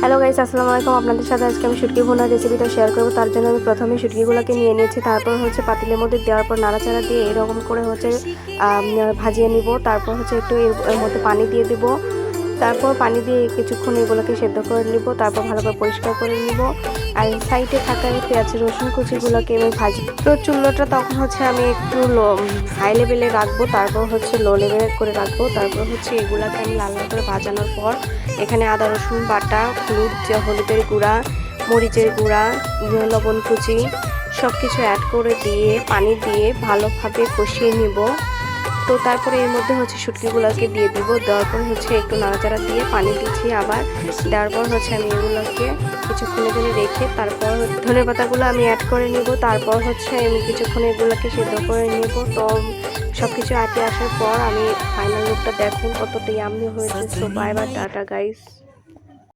Hello guys, আসসালামু আলাইকুম। আপনাদের সাথে আজকে আমি শুটকি ভুনার রেসিপিটা শেয়ার করব। তার জন্য আমি প্রথমে শুটকিগুলোকে নিয়ে নিয়েছি, তারপর পাতিলের মধ্যে দেওয়ার পর নাড়াচাড়া দিয়ে এরকম করে ভাজিয়ে নিব। তারপর একটু এর মধ্যে পানি দিয়ে দিব। তারপর পানি দিয়ে কিছুক্ষণ এগুলোকে সেদ্ধ করে নিব। তারপর ভালো করে পরিষ্কার করে নিব। আর সাইডে থাকা পেঁয়াজ রসুন কুচিগুলোকে আমি ভাজি। তো চুলোটা তখন আমি একটু হাই লেভেলে রাখবো, তারপর লো লেভেলে করে রাখবো। তারপর এগুলাকে আমি লাল লাল করে ভাজানোর পর এখানে আদা রসুন বাটা, হলুদের গুঁড়া, মরিচের গুঁড়া, লবণ কুচি সব কিছু অ্যাড করে দিয়ে পানি দিয়ে ভালোভাবে কষিয়ে নিব। তো তারপরে এর মধ্যে শুটকিগুলোকে দিয়ে দিব। দেওয়ার পর একটু নাড়াচাড়া দিয়ে পানি দিচ্ছি আবার। দেওয়ার পর আমি এগুলোকে কিছুক্ষণের জন্য রেখে তারপর ধনে পাতাগুলো আমি অ্যাড করে নিব। তারপর আমি কিছুক্ষণ এগুলোকে সেদ্ধ করে নিব। তো সব কিছু আটকে আসার পর আমি ফাইনাল লুকটা দেখুন কতটা ইয়াম্মি হয়েছে। So bye bye, tata guys.